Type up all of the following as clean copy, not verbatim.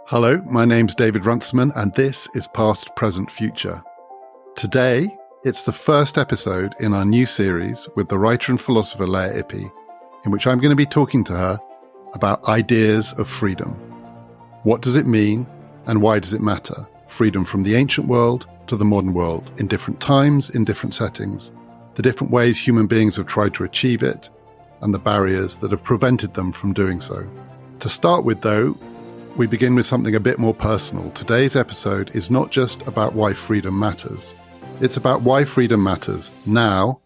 Hello, my name's David Runciman, and this is Past, Present, Future. Today, it's the first episode in our new series with the writer and philosopher Leah Ippy, in which I'm going to be talking to her about ideas of freedom. What does it mean, and why does it matter? Freedom from the ancient world to the modern world, in different times, in different settings, the different ways human beings have tried to achieve it, and the barriers that have prevented them from doing so. To start with, though, we begin with something a bit more personal. Today's episode is not just about why freedom matters. It's about why freedom matters now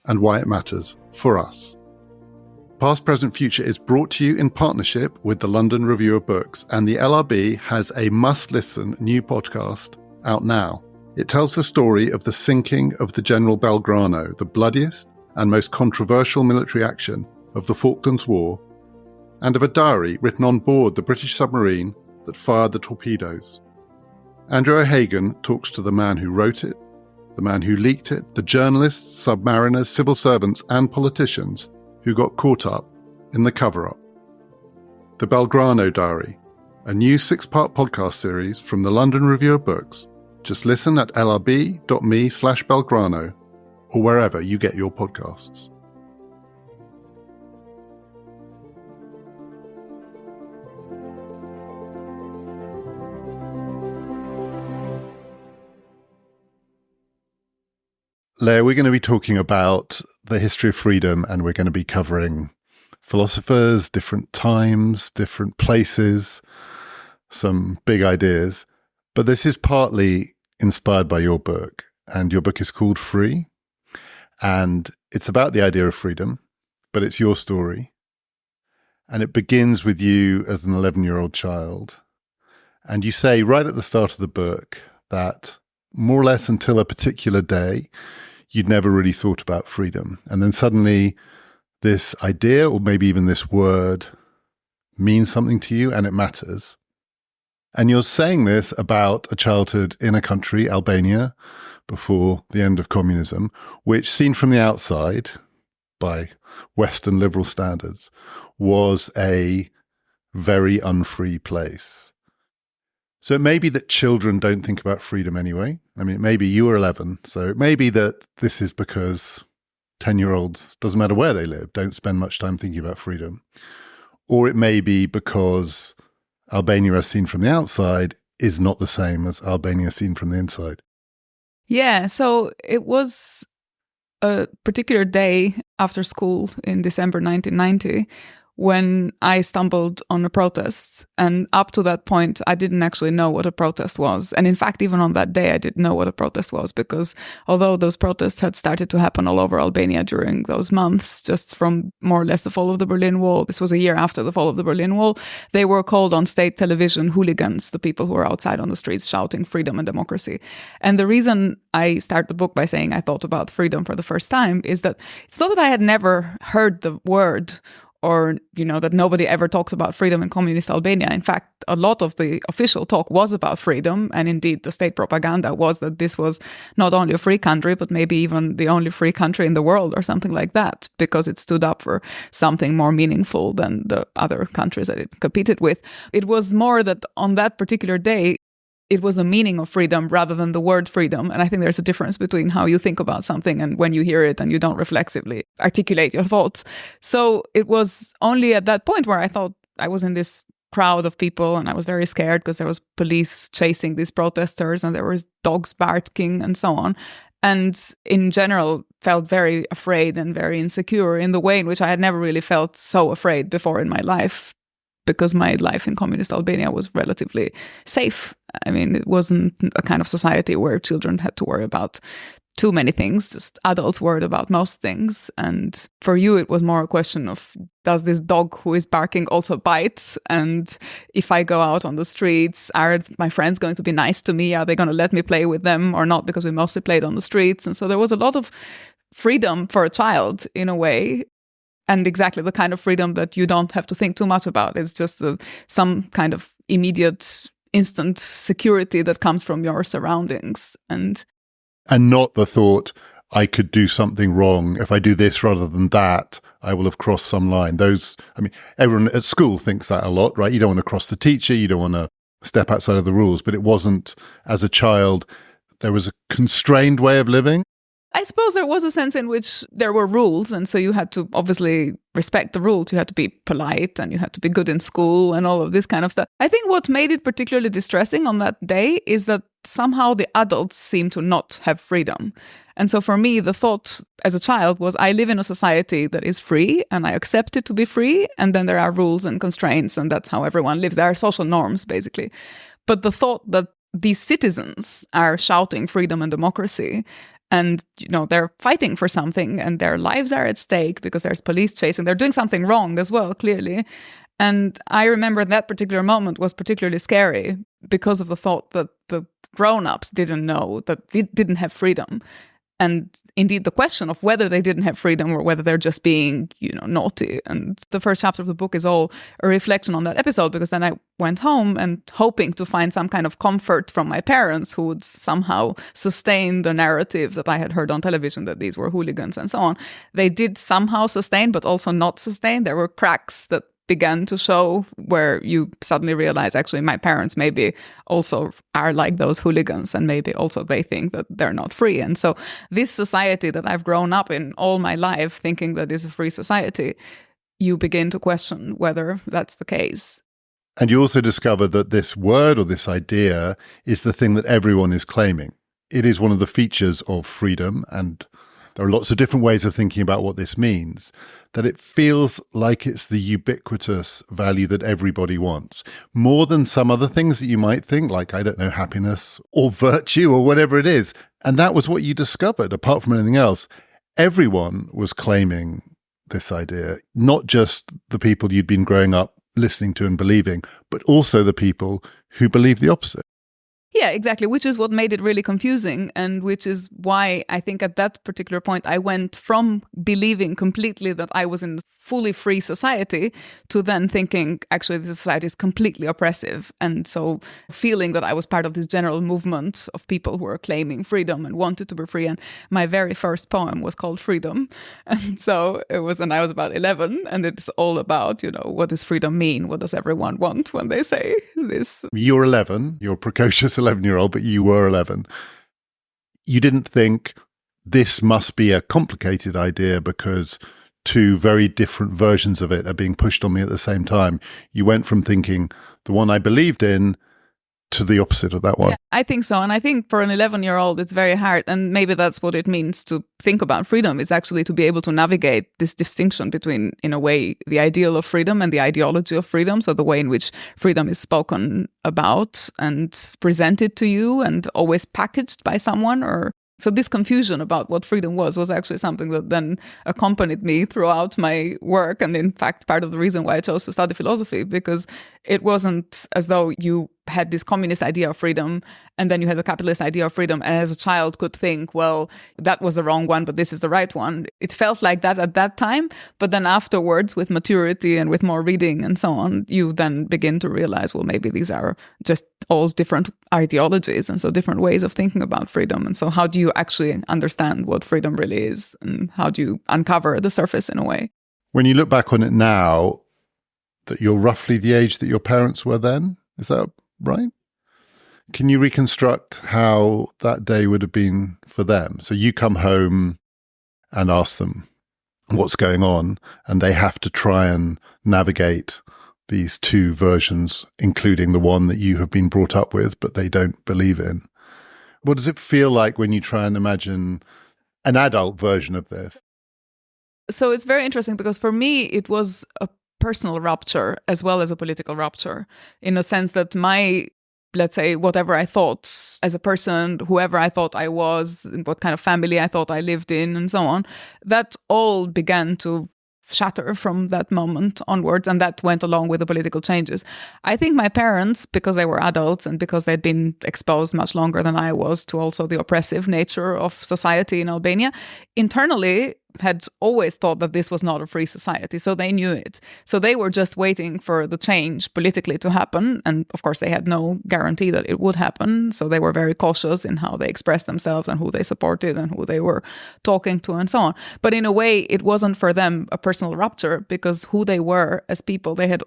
and why it matters for us. Past, Present, Future is brought to you in partnership with the London Review of Books, and the LRB has a must-listen new podcast out now. It tells the story of the sinking of the General Belgrano, the bloodiest and most controversial military action of the Falklands War, and of a diary written on board the British submarine that fired the torpedoes. Andrew O'Hagan talks to the man who wrote it, the man who leaked it, the journalists, submariners, civil servants and politicians who got caught up in the cover-up. The Belgrano Diary, a new 6-part podcast series from the London Review of Books. Just listen at lrb.me/Belgrano or wherever you get your podcasts. Leah, we're going to be talking about the history of freedom, and we're going to be covering philosophers, different times, different places, some big ideas. But this is partly inspired by your book, and your book is called Free, and it's about the idea of freedom, but it's your story. And it begins with you as an 11-year-old child. And you say right at the start of the book that more or less until a particular day, you'd never really thought about freedom. And then suddenly this idea, or maybe even this word, means something to you and it matters. And you're saying this about a childhood in a country, Albania, before the end of communism, which seen from the outside, by Western liberal standards, was a very unfree place. So it may be that children don't think about freedom anyway. I mean, maybe you were 11, so it may be that this is because 10-year-olds, doesn't matter where they live, don't spend much time thinking about freedom. Or it may be because Albania as seen from the outside is not the same as Albania seen from the inside. Yeah, so it was a particular day after school in December 1990 when I stumbled on a protest. And up to that point, I didn't actually know what a protest was. And in fact, even on that day, I didn't know what a protest was, because although those protests had started to happen all over Albania during those months, just from more or less the fall of the Berlin Wall, this was a year after the fall of the Berlin Wall, they were called on state television hooligans, the people who were outside on the streets shouting freedom and democracy. And the reason I start the book by saying I thought about freedom for the first time is that it's not that I had never heard the word, or, that nobody ever talked about freedom in communist Albania. In fact, a lot of the official talk was about freedom. And indeed, the state propaganda was that this was not only a free country, but maybe even the only free country in the world or something like that, because it stood up for something more meaningful than the other countries that it competed with. It was more that on that particular day, it was a meaning of freedom rather than the word freedom. And I think there's a difference between how you think about something and when you hear it and you don't reflexively articulate your thoughts. So it was only at that point where I thought I was in this crowd of people and I was very scared because there was police chasing these protesters and there was dogs barking and so on. And in general, felt very afraid and very insecure in the way in which I had never really felt so afraid before in my life, because my life in communist Albania was relatively safe. I mean, it wasn't a kind of society where children had to worry about too many things, just adults worried about most things. And for you, it was more a question of, does this dog who is barking also bite? And if I go out on the streets, are my friends going to be nice to me? Are they going to let me play with them or not? Because we mostly played on the streets. And so there was a lot of freedom for a child in a way. And exactly the kind of freedom that you don't have to think too much about. It's just some kind of immediate, instant security that comes from your surroundings. And not the thought, I could do something wrong. If I do this rather than that, I will have crossed some line. Everyone at school thinks that a lot, right? You don't want to cross the teacher. You don't want to step outside of the rules, but it wasn't, as a child, there was a constrained way of living. I suppose there was a sense in which there were rules, and so you had to obviously respect the rules. You had to be polite and you had to be good in school and all of this kind of stuff. I think what made it particularly distressing on that day is that somehow the adults seemed to not have freedom. And so for me, the thought as a child was, I live in a society that is free and I accept it to be free. And then there are rules and constraints, and that's how everyone lives. There are social norms, basically. But the thought that these citizens are shouting freedom and democracy, and, they're fighting for something and their lives are at stake because there's police chasing. They're doing something wrong as well, clearly. And I remember that particular moment was particularly scary because of the thought that the grown-ups didn't know, that they didn't have freedom. And indeed, the question of whether they didn't have freedom or whether they're just being, naughty. And the first chapter of the book is all a reflection on that episode, because then I went home and hoping to find some kind of comfort from my parents who would somehow sustain the narrative that I had heard on television, that these were hooligans and so on. They did somehow sustain, but also not sustain. There were cracks that began to show where you suddenly realize, actually, my parents maybe also are like those hooligans, and maybe also they think that they're not free. And so this society that I've grown up in all my life thinking that is a free society, you begin to question whether that's the case. And you also discover that this word or this idea is the thing that everyone is claiming. It is one of the features of freedom, and there are lots of different ways of thinking about what this means, that it feels like it's the ubiquitous value that everybody wants, more than some other things that you might think, like, I don't know, happiness or virtue or whatever it is. And that was what you discovered, apart from anything else. Everyone was claiming this idea, not just the people you'd been growing up listening to and believing, but also the people who believe the opposite. Yeah, exactly, which is what made it really confusing, and which is why I think at that particular point I went from believing completely that I was in a fully free society to then thinking, actually, this society is completely oppressive. And so feeling that I was part of this general movement of people who were claiming freedom and wanted to be free. And my very first poem was called Freedom. And so it was, and I was about 11, and it's all about, what does freedom mean? What does everyone want when they say this? You're 11, you're a precocious 11-year-old, but you were 11. You didn't think this must be a complicated idea because two very different versions of it are being pushed on me at the same time. You went from thinking the one I believed in to the opposite of that one. Yeah, I think so. And I think for an 11-year-old, it's very hard. And maybe that's what it means to think about freedom, is actually to be able to navigate this distinction between, in a way, the ideal of freedom and the ideology of freedom. So the way in which freedom is spoken about and presented to you and always packaged by someone, or so this confusion about what freedom was actually something that then accompanied me throughout my work. And in fact, part of the reason why I chose to study philosophy, because it wasn't as though you had this communist idea of freedom and then you had the capitalist idea of freedom, and as a child could think, well, that was the wrong one, but this is the right one. It felt like that at that time, but then afterwards, with maturity and with more reading and so on, you then begin to realize, well, maybe these are just all different ideologies, and so different ways of thinking about freedom. And so how do you actually understand what freedom really is, and how do you uncover the surface in a way? When you look back on it now, that you're roughly the age that your parents were then, is that right? Can you reconstruct how that day would have been for them? So you come home and ask them what's going on, and they have to try and navigate these two versions, including the one that you have been brought up with, but they don't believe in. What does it feel like when you try and imagine an adult version of this? So it's very interesting, because for me, it was a personal rupture as well as a political rupture, in a sense that my, let's say, whatever I thought as a person, whoever I thought I was, what kind of family I thought I lived in, and so on, that all began to shatter from that moment onwards, and that went along with the political changes. I think my parents, because they were adults and because they'd been exposed much longer than I was to also the oppressive nature of society in Albania, internally had always thought that this was not a free society, so they knew it. So they were just waiting for the change politically to happen, and of course they had no guarantee that it would happen, so they were very cautious in how they expressed themselves and who they supported and who they were talking to and so on. But in a way, it wasn't for them a personal rupture, because who they were as people, they had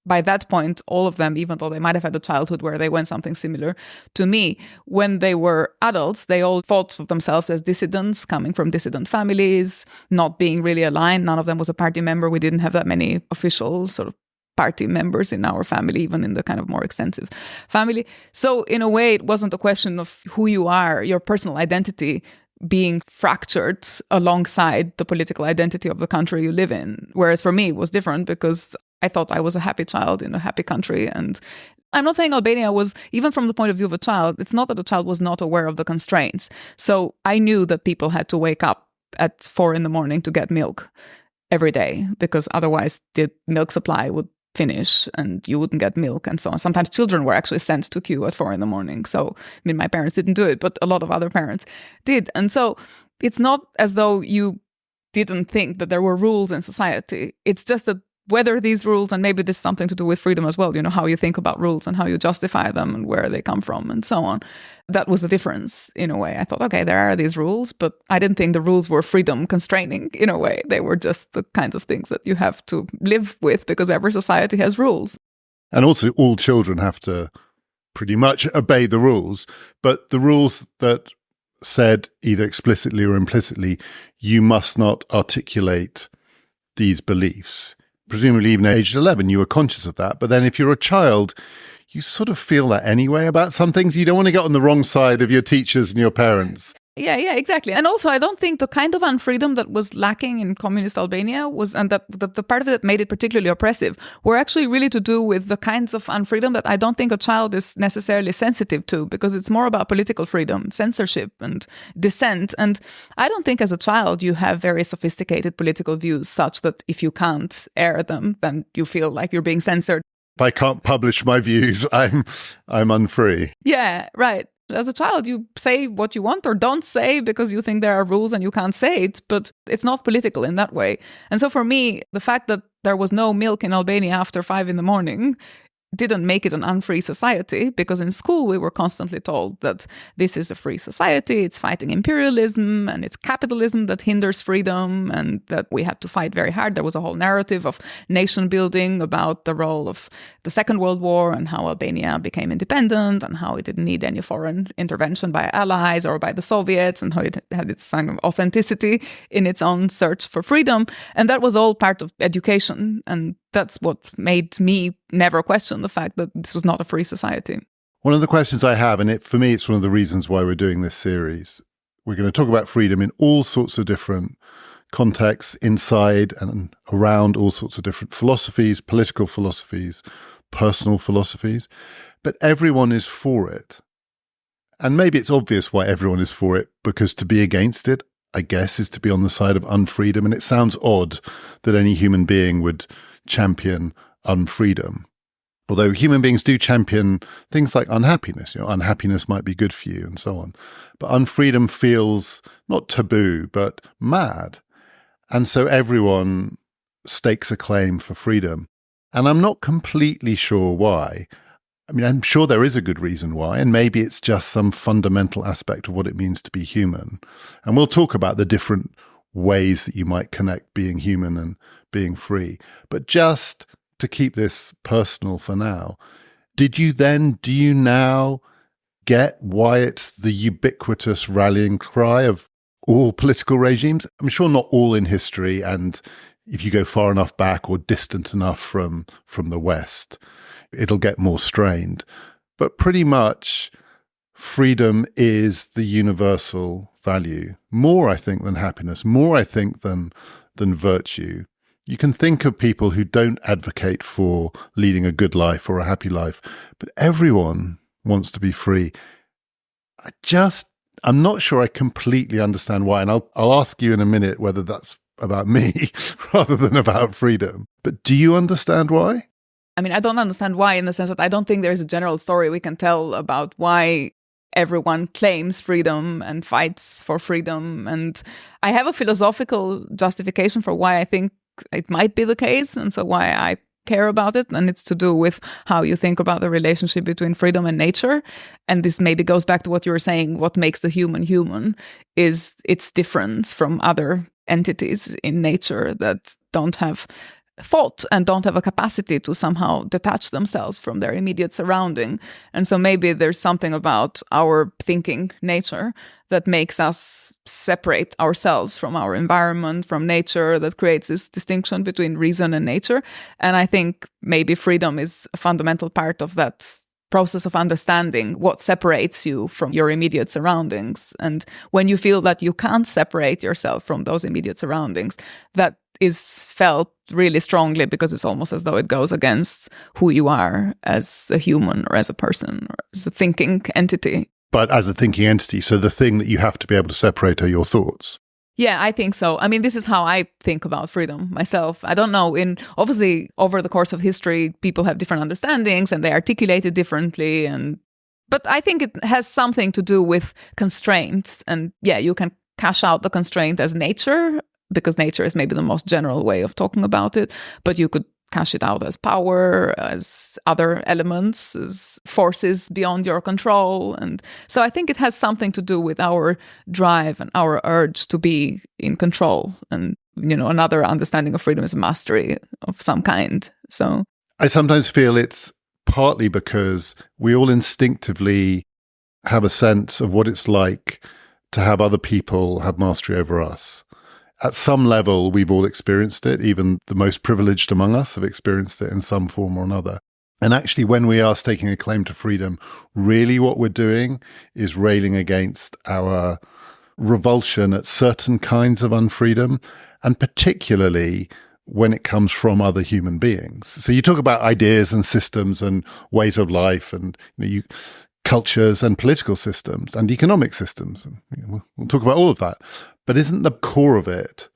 by that point, all of them, even though they might have had a childhood where they went something similar to me, when they were adults, they all thought of themselves as dissidents, coming from dissident families, not being really aligned. None of them was a party member. We didn't have that many official sort of party members in our family, even in the kind of more extensive family. So in a way, it wasn't a question of who you are, your personal identity being fractured alongside the political identity of the country you live in. Whereas for me, it was different because I thought I was a happy child in a happy country. And I'm not saying Albania was, even from the point of view of a child, it's not that the child was not aware of the constraints. So I knew that people had to wake up at 4 a.m. to get milk every day, because otherwise the milk supply would finish and you wouldn't get milk and so on. Sometimes children were actually sent to queue at 4 a.m. So, I mean, my parents didn't do it, but a lot of other parents did. And so it's not as though you didn't think that there were rules in society. It's just that whether these rules, and maybe this is something to do with freedom as well, you know, how you think about rules and how you justify them and where they come from and so on. That was the difference in a way. I thought, okay, there are these rules, but I didn't think the rules were freedom constraining in a way. They were just the kinds of things that you have to live with because every society has rules. And also all children have to pretty much obey the rules, but the rules that said either explicitly or implicitly, you must not articulate these beliefs. Presumably even at age 11, you were conscious of that. But then if you're a child, you sort of feel that anyway about some things. You don't want to get on the wrong side of your teachers and your parents. Yeah, exactly. And also, I don't think the kind of unfreedom that was lacking in communist Albania was, and that the part of it that made it particularly oppressive, were actually really to do with the kinds of unfreedom that I don't think a child is necessarily sensitive to, because it's more about political freedom, censorship and dissent. And I don't think as a child you have very sophisticated political views such that if you can't air them, then you feel like you're being censored. If I can't publish my views, I'm unfree. Yeah, right. As a child, you say what you want or don't say because you think there are rules and you can't say it, but it's not political in that way. And so for me, the fact that there was no milk in Albania after 5 a.m. didn't make it an unfree society, because in school we were constantly told that this is a free society, it's fighting imperialism and it's capitalism that hinders freedom, and that we had to fight very hard. There was a whole narrative of nation building about the role of the Second World War and how Albania became independent and how it didn't need any foreign intervention by allies or by the Soviets, and how it had its kind of authenticity in its own search for freedom. And that was all part of education, and that's what made me never question the fact that this was not a free society. One of the questions I have, and for me, it's one of the reasons why we're doing this series. We're going to talk about freedom in all sorts of different contexts, inside and around all sorts of different philosophies, political philosophies, personal philosophies, but everyone is for it. And maybe it's obvious why everyone is for it, because to be against it, I guess, is to be on the side of unfreedom. And it sounds odd that any human being would champion unfreedom. Although human beings do champion things like unhappiness. You know, unhappiness might be good for you and so on. But unfreedom feels not taboo, but mad. And so everyone stakes a claim for freedom. And I'm not completely sure why. I mean, I'm sure there is a good reason why, and maybe it's just some fundamental aspect of what it means to be human. And we'll talk about the different ways that you might connect being human and being free. But just to keep this personal for now, do you now get why it's the ubiquitous rallying cry of all political regimes? I'm sure not all in history, and if you go far enough back or distant enough from the West, it'll get more strained. But pretty much freedom is the universal value. More, I think, than happiness. More, I think, than virtue. You can think of people who don't advocate for leading a good life or a happy life, but everyone wants to be free. I'm not sure I completely understand why, and I'll ask you in a minute whether that's about me rather than about freedom. But do you understand why? I mean, I don't understand why, in the sense that I don't think there's a general story we can tell about why everyone claims freedom and fights for freedom. And I have a philosophical justification for why I think it might be the case, and so why I care about it. And it's to do with how you think about the relationship between freedom and nature. And this maybe goes back to what you were saying. What makes the human human is its difference from other entities in nature that don't have thought and don't have a capacity to somehow detach themselves from their immediate surrounding. And so maybe there's something about our thinking nature that makes us separate ourselves from our environment, from nature, that creates this distinction between reason and nature. And I think maybe freedom is a fundamental part of that process of understanding what separates you from your immediate surroundings. And when you feel that you can't separate yourself from those immediate surroundings, that is felt really strongly because it's almost as though it goes against who you are as a human or as a person or as a thinking entity. But as a thinking entity, so the thing that you have to be able to separate are your thoughts. Yeah, I think so. I mean, this is how I think about freedom myself. I don't know. Obviously, over the course of history, people have different understandings and they articulate it differently. But I think it has something to do with constraints. And yeah, you can cash out the constraint as nature, because nature is maybe the most general way of talking about it. But you could cash it out as power, as other elements, as forces beyond your control. And so I think it has something to do with our drive and our urge to be in control. And, another understanding of freedom is mastery of some kind. So I sometimes feel it's partly because we all instinctively have a sense of what it's like to have other people have mastery over us. At some level, we've all experienced it. Even the most privileged among us have experienced it in some form or another. And actually, when we are staking a claim to freedom, really what we're doing is railing against our revulsion at certain kinds of unfreedom, and particularly when it comes from other human beings. So you talk about ideas and systems and ways of life and cultures and political systems and economic systems. And we'll talk about all of that. But isn't the core of it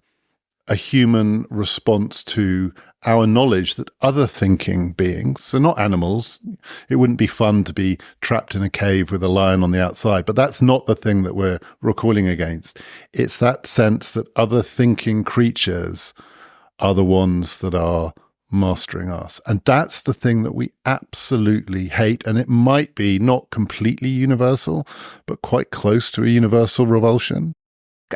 a human response to our knowledge that other thinking beings, so not animals, it wouldn't be fun to be trapped in a cave with a lion on the outside, but that's not the thing that we're recoiling against. It's that sense that other thinking creatures are the ones that are mastering us. And that's the thing that we absolutely hate. And it might be not completely universal, but quite close to a universal revulsion.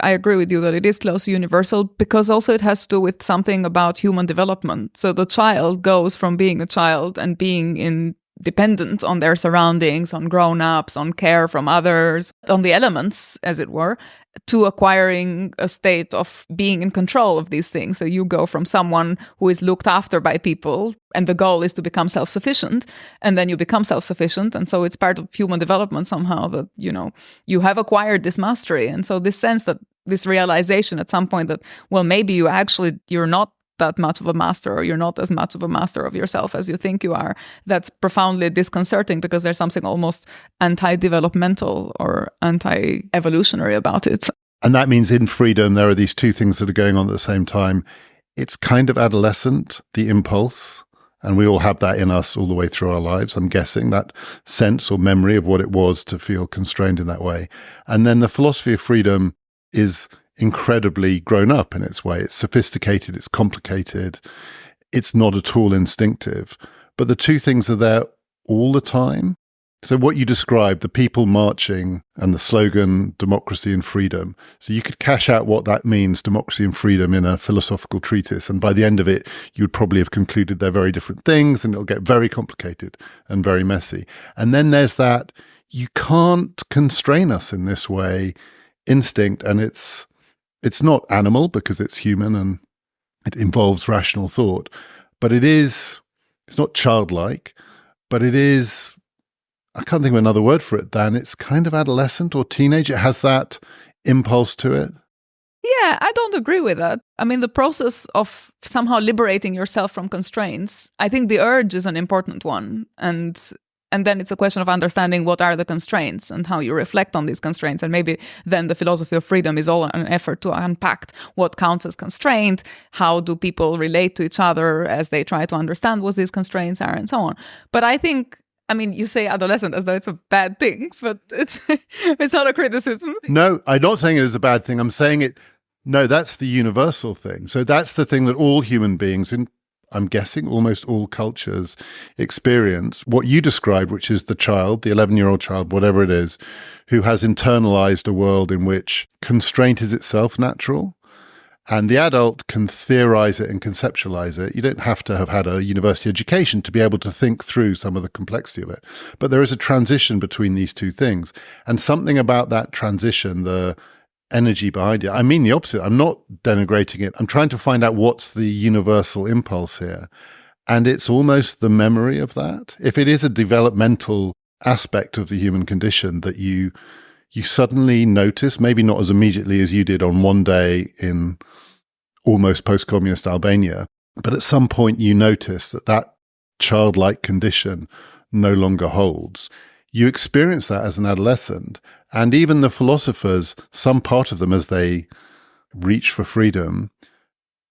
I agree with you that it is close to universal, because also it has to do with something about human development. So the child goes from being a child and being dependent on their surroundings, on grown-ups, on care from others, on the elements, as it were, to acquiring a state of being in control of these things. So you go from someone who is looked after by people, and the goal is to become self-sufficient, and then you become self-sufficient. And so it's part of human development somehow that, you have acquired this mastery. And so this sense that this realization at some point that, well, maybe you're not that much of a master, or you're not as much of a master of yourself as you think you are, that's profoundly disconcerting, because there's something almost anti-developmental or anti-evolutionary about it. And that means in freedom, there are these two things that are going on at the same time. It's kind of adolescent, the impulse, and we all have that in us all the way through our lives, I'm guessing, that sense or memory of what it was to feel constrained in that way. And then the philosophy of freedom is incredibly grown up in its way. It's sophisticated, it's complicated, it's not at all instinctive. But the two things are there all the time. So what you described, the people marching and the slogan, democracy and freedom. So you could cash out what that means, democracy and freedom, in a philosophical treatise. And by the end of it, you would probably have concluded they're very different things, and it'll get very complicated and very messy. And then there's that, you can't constrain us in this way, instinct, and it's not animal because it's human and it involves rational thought, but it's not childlike, but it is, I can't think of another word for it than, it's kind of adolescent or teenage. It has that impulse to it. Yeah, I don't agree with that. I mean, the process of somehow liberating yourself from constraints, I think the urge is an important one. And then it's a question of understanding what are the constraints and how you reflect on these constraints. And maybe then the philosophy of freedom is all an effort to unpack what counts as constraint, how do people relate to each other as they try to understand what these constraints are, and so on. But I think, you say adolescent as though it's a bad thing, but it's not a criticism. No, I'm not saying it is a bad thing. I'm saying no, that's the universal thing. So that's the thing that all human beings I'm guessing almost all cultures experience what you described, which is the child, the 11-year-old child, whatever it is, who has internalized a world in which constraint is itself natural. And the adult can theorize it and conceptualize it. You don't have to have had a university education to be able to think through some of the complexity of it. But there is a transition between these two things. And something about that transition, the energy behind it, I mean the opposite. I'm not denigrating it. I'm trying to find out what's the universal impulse here. And it's almost the memory of that. If it is a developmental aspect of the human condition that you suddenly notice, maybe not as immediately as you did on one day in almost post-communist Albania, but at some point you notice that childlike condition no longer holds. You experience that as an adolescent, and even the philosophers, some part of them as they reach for freedom,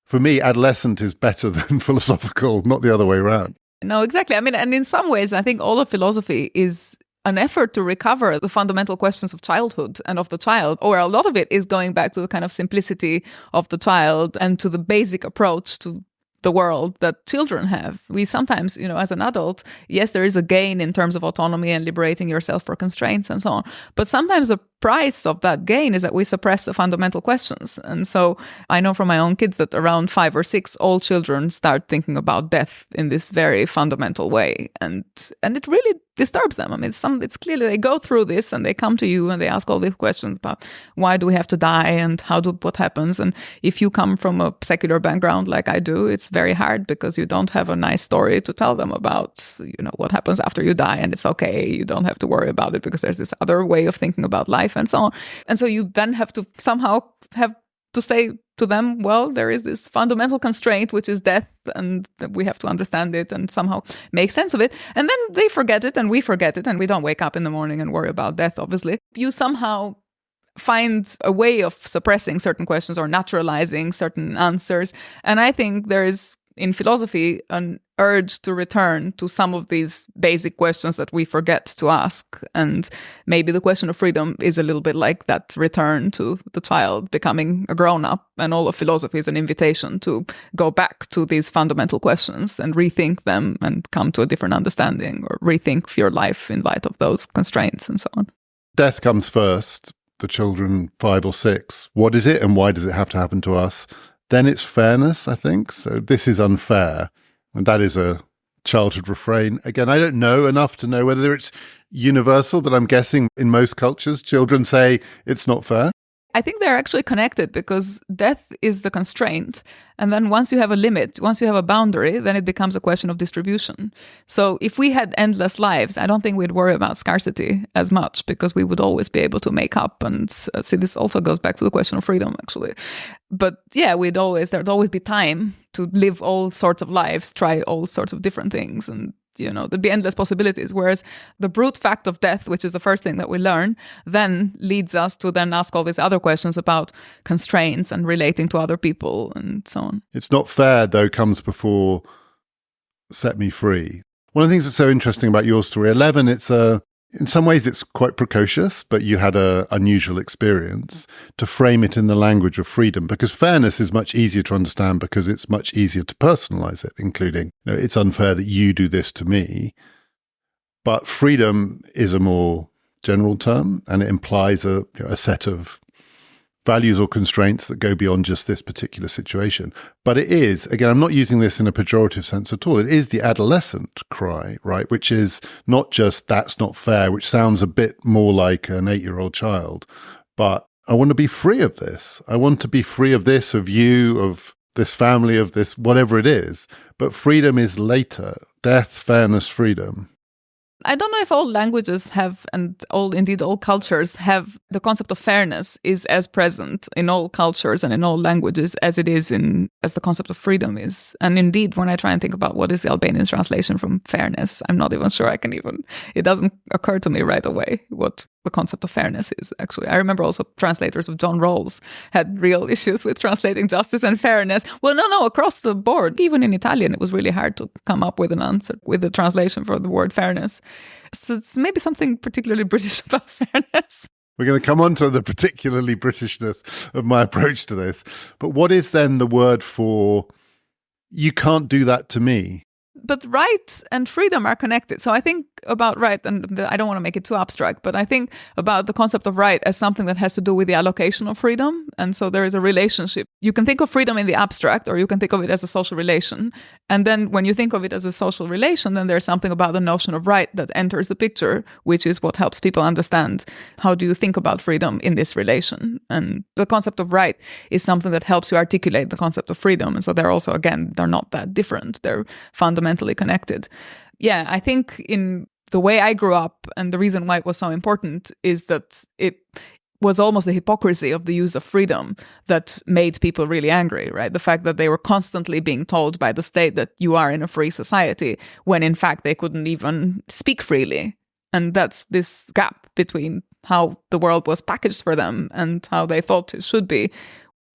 for me, adolescent is better than philosophical, not the other way around. No, exactly. I mean, and in some ways, I think all of philosophy is an effort to recover the fundamental questions of childhood and of the child, or a lot of it is going back to the kind of simplicity of the child and to the basic approach to the world that children have. We sometimes, as an adult, yes, there is a gain in terms of autonomy and liberating yourself from constraints and so on. But sometimes the price of that gain is that we suppress the fundamental questions. And so I know from my own kids that around 5 or 6, all children start thinking about death in this very fundamental way. And it really disturbs them. I mean, it's clearly they go through this and they come to you and they ask all these questions about why do we have to die and what happens. And if you come from a secular background like I do, it's very hard because you don't have a nice story to tell them about, what happens after you die, and it's okay. You don't have to worry about it because there's this other way of thinking about life and so on. And so you then have to somehow have to say to them, well, there is this fundamental constraint, which is death, and we have to understand it and somehow make sense of it. And then they forget it and we forget it, and we don't wake up in the morning and worry about death, obviously. You somehow find a way of suppressing certain questions or naturalizing certain answers. And I think there is, in philosophy, an urge to return to some of these basic questions that we forget to ask. And maybe the question of freedom is a little bit like that return to the child becoming a grown-up. And all of philosophy is an invitation to go back to these fundamental questions and rethink them and come to a different understanding, or rethink your life in light of those constraints and so on. Death comes first. The children 5 or 6. What is it and why does it have to happen to us? Then it's fairness, I think. So this is unfair. And that is a childhood refrain. Again, I don't know enough to know whether it's universal, but I'm guessing in most cultures, children say it's not fair. I think they're actually connected because death is the constraint. And then once you have a limit, once you have a boundary, then it becomes a question of distribution. So if we had endless lives, I don't think we'd worry about scarcity as much because we would always be able to make up. And see, this also goes back to the question of freedom, actually. But yeah, there'd always be time to live all sorts of lives, try all sorts of different things. And there'd be endless possibilities. Whereas the brute fact of death, which is the first thing that we learn, then leads us to then ask all these other questions about constraints and relating to other people and so on. It's not fair, though, comes before set me free. One of the things that's so interesting about your story, 11, in some ways it's quite precocious, but you had an unusual experience to frame it in the language of freedom, because fairness is much easier to understand because it's much easier to personalize it, including, it's unfair that you do this to me. But freedom is a more general term, and it implies a set of values or constraints that go beyond just this particular situation. But it is, again, I'm not using this in a pejorative sense at all. It is the adolescent cry, right? Which is not just that's not fair, which sounds a bit more like an 8-year-old child, but I want to be free of this. I want to be free of this, of you, of this family, of this, whatever it is. But freedom is later. Death, fairness, freedom. I don't know if all languages have, and indeed all cultures have, the concept of fairness is as present in all cultures and in all languages as it is as the concept of freedom is. And indeed, when I try and think about what is the Albanian translation from fairness, I'm not even sure it doesn't occur to me right away what the concept of fairness is, actually. I remember also translators of John Rawls had real issues with translating justice and fairness. Well, no, across the board. Even in Italian, it was really hard to come up with an answer with the translation for the word fairness. So it's maybe something particularly British about fairness. We're going to come on to the particularly Britishness of my approach to this. But what is then the word for, you can't do that to me? but right and freedom are connected. So I think about right, and I don't want to make it too abstract, but I think about the concept of right as something that has to do with the allocation of freedom. And so there is a relationship. You can think of freedom in the abstract, or you can think of it as a social relation. And then when you think of it as a social relation, then there's something about the notion of right that enters the picture, which is what helps people understand how do you think about freedom in this relation. And the concept of right is something that helps you articulate the concept of freedom. And so they're also, again, they're not that different. They're fundamentally connected. Yeah, I think in the way I grew up, and the reason why it was so important is that it was almost the hypocrisy of the use of freedom that made people really angry, right? The fact that they were constantly being told by the state that you are in a free society, when in fact they couldn't even speak freely. And that's this gap between how the world was packaged for them and how they thought it should be.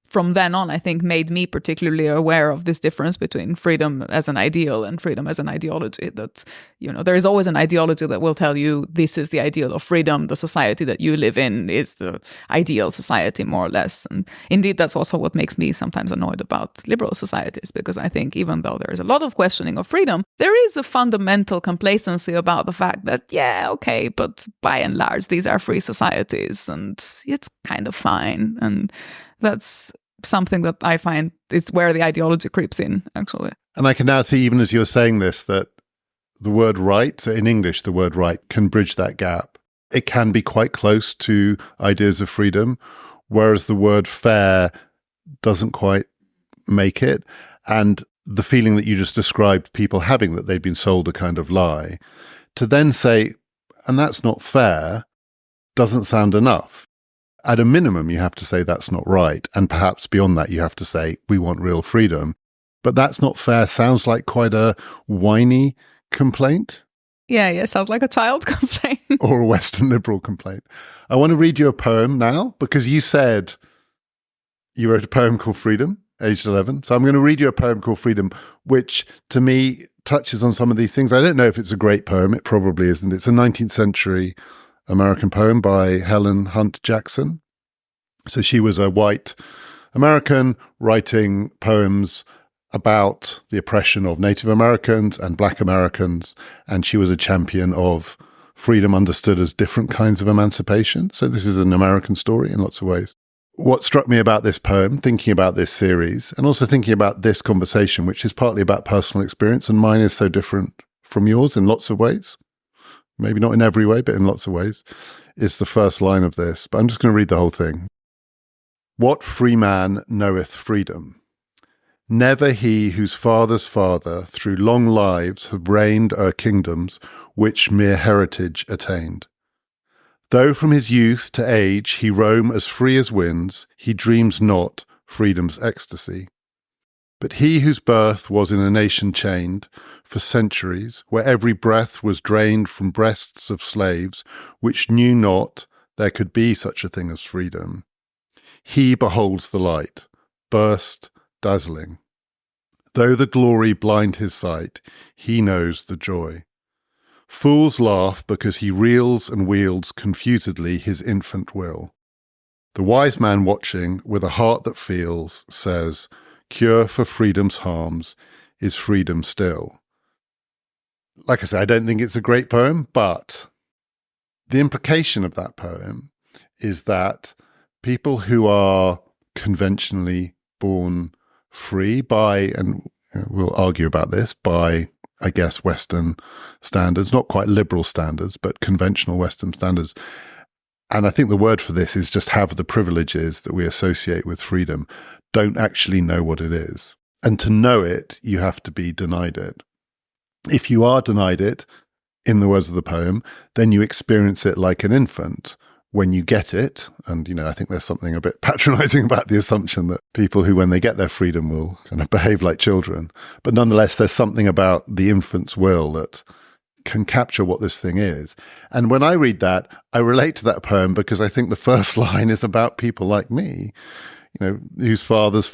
From then on, I think, made me particularly aware of this difference between freedom as an ideal and freedom as an ideology. That, there is always an ideology that will tell you this is the ideal of freedom. The society that you live in is the ideal society, more or less. And indeed, that's also what makes me sometimes annoyed about liberal societies, because I think even though there is a lot of questioning of freedom, there is a fundamental complacency about the fact that, yeah, okay, but by and large, these are free societies and it's kind of fine. And that's something that I find is where the ideology creeps in, actually. And I can now see, even as you're saying this, that the word right, so in English, the word right can bridge that gap. It can be quite close to ideas of freedom, whereas the word fair doesn't quite make it. And the feeling that you just described people having, that they'd been sold a kind of lie, to then say, and that's not fair, doesn't sound enough. At a minimum, you have to say that's not right. And perhaps beyond that, you have to say, we want real freedom. But that's not fair sounds like quite a whiny complaint. Yeah, sounds like a child complaint. Or a Western liberal complaint. I want to read you a poem now, because you said you wrote a poem called Freedom, aged 11. So I'm going to read you a poem called Freedom, which to me touches on some of these things. I don't know if it's a great poem. It probably isn't. It's a 19th century American poem by Helen Hunt Jackson. So she was a white American writing poems about the oppression of Native Americans and Black Americans, and she was a champion of freedom understood as different kinds of emancipation. So this is an American story in lots of ways. What struck me about this poem, thinking about this series, and also thinking about this conversation, which is partly about personal experience, and mine is so different from yours in lots of ways, maybe not in every way, but in lots of ways, is the first line of this. But I'm just going to read the whole thing. What free man knoweth freedom? Never he whose father's father through long lives have reigned o'er kingdoms which mere heritage attained. Though from his youth to age he roam as free as winds, he dreams not freedom's ecstasy. But he whose birth was in a nation chained for centuries, where every breath was drained from breasts of slaves, which knew not there could be such a thing as freedom, he beholds the light, burst, dazzling. Though the glory blind his sight, he knows the joy. Fools laugh because he reels and wields confusedly his infant will. The wise man watching, with a heart that feels, says, cure for freedom's harms is freedom still. Like I say, I don't think it's a great poem, but the implication of that poem is that people who are conventionally born free by, and we'll argue about this, by, I guess, Western standards, not quite liberal standards, but conventional Western standards. And I think the word for this is just have the privileges that we associate with freedom, don't actually know what it is. And to know it, you have to be denied it. If you are denied it, in the words of the poem, then you experience it like an infant. When you get it, and, I think there's something a bit patronizing about the assumption that people who, when they get their freedom, will kind of behave like children. But nonetheless, there's something about the infant's will that can capture what this thing is. And when I read that, I relate to that poem because I think the first line is about people like me, whose fathers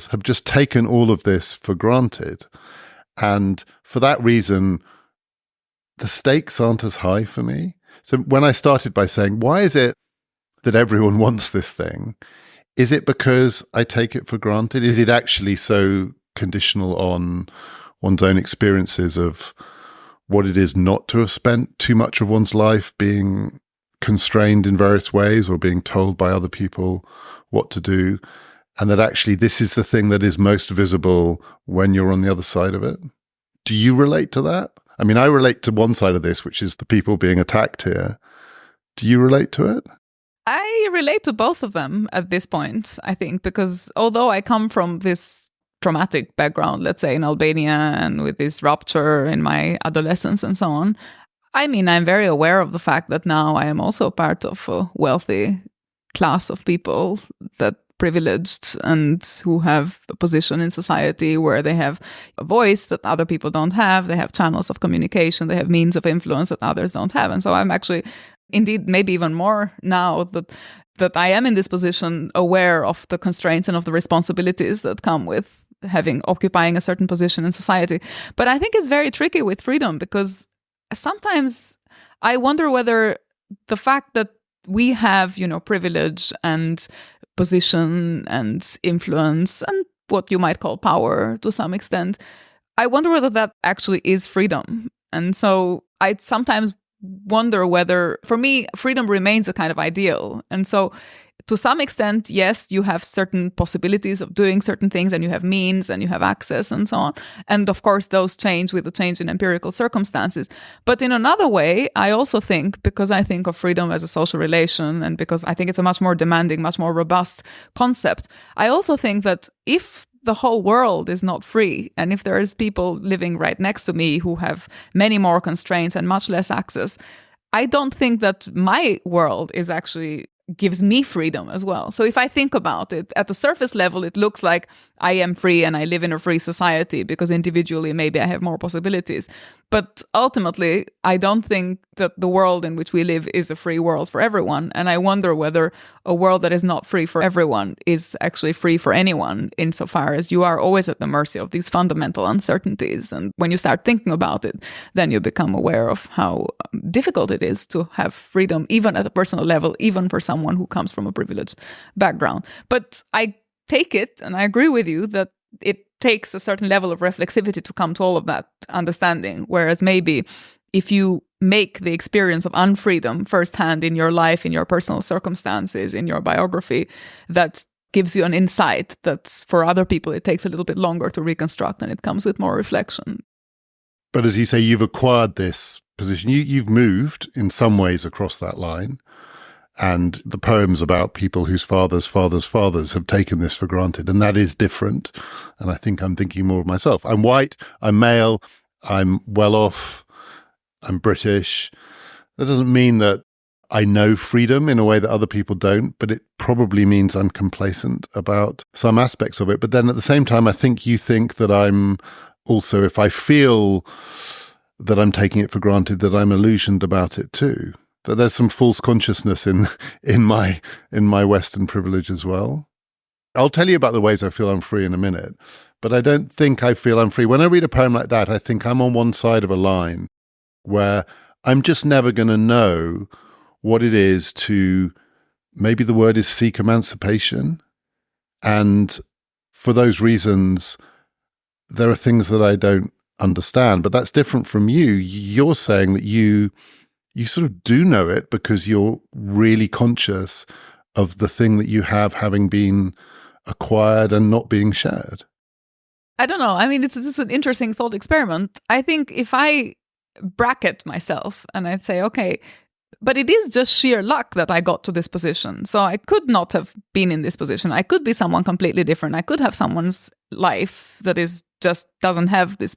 have just taken all of this for granted. And for that reason, the stakes aren't as high for me. So when I started by saying, why is it that everyone wants this thing? Is it because I take it for granted? Is it actually so conditional on one's own experiences of what it is not to have spent too much of one's life being constrained in various ways or being told by other people what to do, and that actually this is the thing that is most visible when you're on the other side of it. Do you relate to that? I mean, I relate to one side of this, which is the people being attacked here. Do you relate to it? I relate to both of them at this point, I think, because although I come from this traumatic background, let's say in Albania, and with this rupture in my adolescence and so on, I mean, I'm very aware of the fact that now I am also part of a wealthy class of people that privileged and who have a position in society where they have a voice that other people don't have. They have channels of communication. They have means of influence that others don't have. And so I'm actually, indeed, maybe even more now that I am in this position, aware of the constraints and of the responsibilities that come with occupying a certain position in society. But I think it's very tricky with freedom, because sometimes I wonder whether the fact that we have, privilege and position and influence and what you might call power to some extent, I wonder whether that actually is freedom. And so I sometimes wonder whether, for me, freedom remains a kind of ideal. And so to some extent, yes, you have certain possibilities of doing certain things, and you have means and you have access and so on. And of course, those change with the change in empirical circumstances. But in another way, I also think, because I think of freedom as a social relation, and because I think it's a much more demanding, much more robust concept, I also think that if the whole world is not free, and if there is people living right next to me who have many more constraints and much less access, I don't think that my world is actually gives me freedom as well. So if I think about it, at the surface level, it looks like I am free and I live in a free society because individually maybe I have more possibilities. But ultimately, I don't think that the world in which we live is a free world for everyone. And I wonder whether a world that is not free for everyone is actually free for anyone, insofar as you are always at the mercy of these fundamental uncertainties. And when you start thinking about it, then you become aware of how difficult it is to have freedom, even at a personal level, even for someone who comes from a privileged background. But I take it, and I agree with you, that it takes a certain level of reflexivity to come to all of that understanding. Whereas maybe if you make the experience of unfreedom firsthand in your life, in your personal circumstances, in your biography, that gives you an insight that for other people it takes a little bit longer to reconstruct, and it comes with more reflection. But as you say, you've acquired this position. You've moved in some ways across that line. And the poems about people whose fathers' fathers' fathers have taken this for granted. And that is different. And I think I'm thinking more of myself. I'm white, I'm male, I'm well off, I'm British. That doesn't mean that I know freedom in a way that other people don't, but it probably means I'm complacent about some aspects of it. But then at the same time, I think you think that I'm also, if I feel that I'm taking it for granted, that I'm illusioned about it too. That there's some false consciousness in my Western privilege as well. I'll tell you about the ways I feel I'm free in a minute, but I don't think I feel I'm free. When I read a poem like that, I think I'm on one side of a line where I'm just never going to know what it is to, maybe the word is seek emancipation. And for those reasons, there are things that I don't understand, but that's different from you. You're saying that you sort of do know it because you're really conscious of the thing that you have having been acquired and not being shared. I don't know. I mean, this is an interesting thought experiment. I think if I bracket myself and I'd say, okay, but it is just sheer luck that I got to this position. So I could not have been in this position. I could be someone completely different. I could have someone's life that is just doesn't have this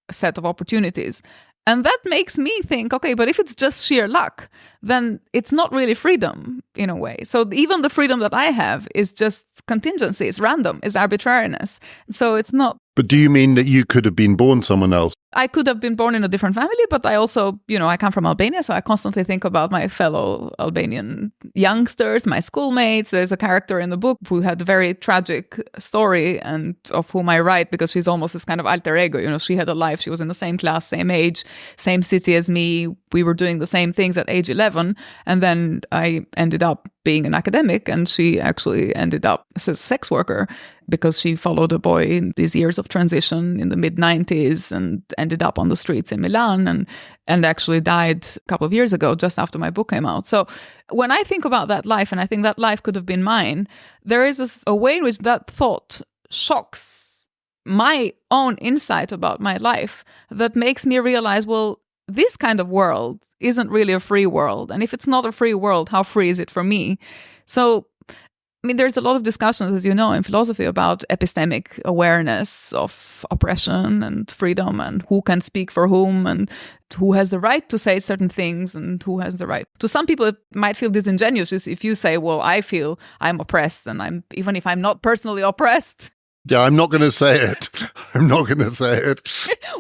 set of opportunities. And that makes me think, okay, but if it's just sheer luck, then it's not really freedom in a way. So even the freedom that I have is just contingency, it's random, it's arbitrariness. So it's not. But do you mean that you could have been born someone else? I could have been born in a different family, but I also, I come from Albania, so I constantly think about my fellow Albanian youngsters, my schoolmates. There's a character in the book who had a very tragic story, and of whom I write because she's almost this kind of alter ego. She had a life, she was in the same class, same age, same city as me. We were doing the same things at age 11, and then I ended up being an academic, and she actually ended up as a sex worker because she followed a boy in these years of transition in the mid-90s and ended up on the streets in Milan and actually died a couple of years ago, just after my book came out. So when I think about that life, and I think that life could have been mine, there is a way in which that thought shocks my own insight about my life that makes me realize, well, this kind of world isn't really a free world. And if it's not a free world, how free is it for me? So, I mean, there's a lot of discussions, as you know, in philosophy about epistemic awareness of oppression and freedom and who can speak for whom and who has the right to say certain things and who has the right. To some people, it might feel disingenuous if you say, well, I feel I'm oppressed and even if I'm not personally oppressed. Yeah, I'm not going to say it. I'm not going to say it.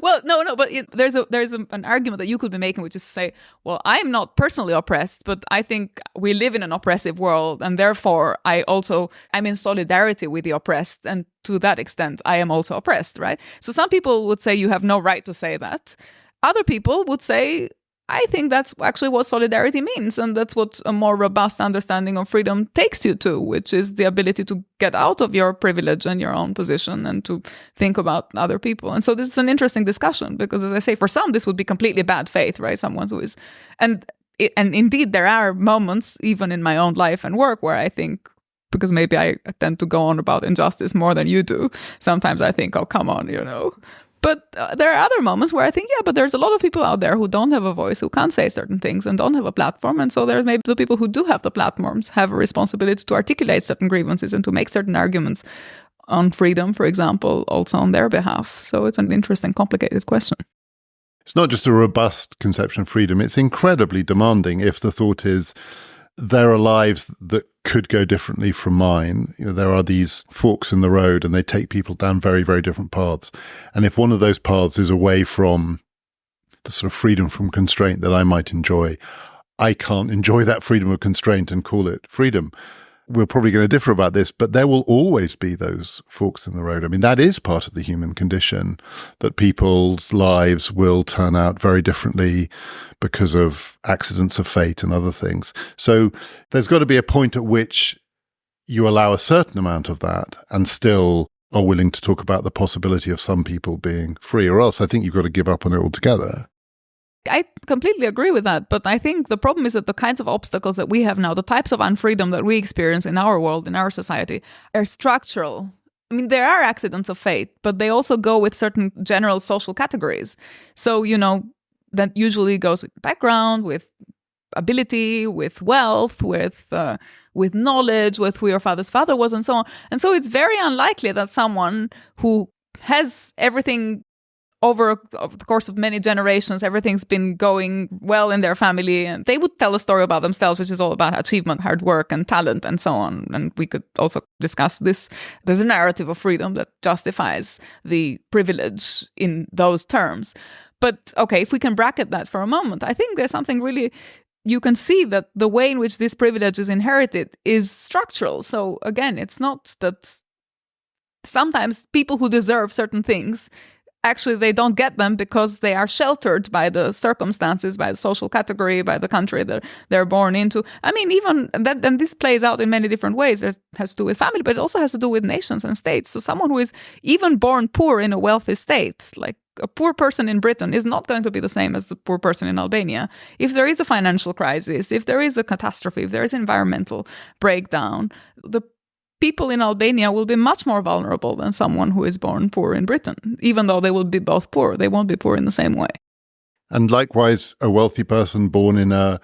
Well, no, but there's an argument that you could be making, which is to say, well, I'm not personally oppressed, but I think we live in an oppressive world, and therefore I'm in solidarity with the oppressed, and to that extent, I am also oppressed, right? So some people would say you have no right to say that. Other people would say, I think that's actually what solidarity means, and that's what a more robust understanding of freedom takes you to, which is the ability to get out of your privilege and your own position and to think about other people. And so this is an interesting discussion because, as I say, for some, this would be completely bad faith, right? Someone who is... And indeed, there are moments, even in my own life and work, where I think, because maybe I tend to go on about injustice more than you do, sometimes I think, oh, come on, But there are other moments where I think, yeah, but there's a lot of people out there who don't have a voice, who can't say certain things and don't have a platform. And so there's maybe the people who do have the platforms have a responsibility to articulate certain grievances and to make certain arguments on freedom, for example, also on their behalf. So it's an interesting, complicated question. It's not just a robust conception of freedom. It's incredibly demanding if the thought is there are lives that could go differently from mine. There are these forks in the road and they take people down very, very different paths. And if one of those paths is away from the sort of freedom from constraint that I might enjoy, I can't enjoy that freedom of constraint and call it freedom. We're probably going to differ about this, but there will always be those forks in the road. I mean, that is part of the human condition, that people's lives will turn out very differently because of accidents of fate and other things. So there's got to be a point at which you allow a certain amount of that and still are willing to talk about the possibility of some people being free, or else I think you've got to give up on it altogether. I completely agree with that, but I think the problem is that the kinds of obstacles that we have now, the types of unfreedom that we experience in our world, in our society, are structural. I mean, there are accidents of fate, but they also go with certain general social categories. So, that usually goes with background, with ability, with wealth, with knowledge, with who your father's father was, and so on. And so it's very unlikely that someone who has everything over the course of many generations, everything's been going well in their family, and they would tell a story about themselves, which is all about achievement, hard work, and talent, and so on. And we could also discuss this. There's a narrative of freedom that justifies the privilege in those terms. But okay, if we can bracket that for a moment, I think there's something really, you can see that the way in which this privilege is inherited is structural. So again, it's not that sometimes people who deserve certain things, actually, they don't get them because they are sheltered by the circumstances, by the social category, by the country that they're born into. I mean, even that, and this plays out in many different ways. It has to do with family, but it also has to do with nations and states. So someone who is even born poor in a wealthy state, like a poor person in Britain, is not going to be the same as the poor person in Albania. If there is a financial crisis, if there is a catastrophe, if there is environmental breakdown, the people in Albania will be much more vulnerable than someone who is born poor in Britain. Even though they will be both poor, they won't be poor in the same way. And likewise, a wealthy person born in a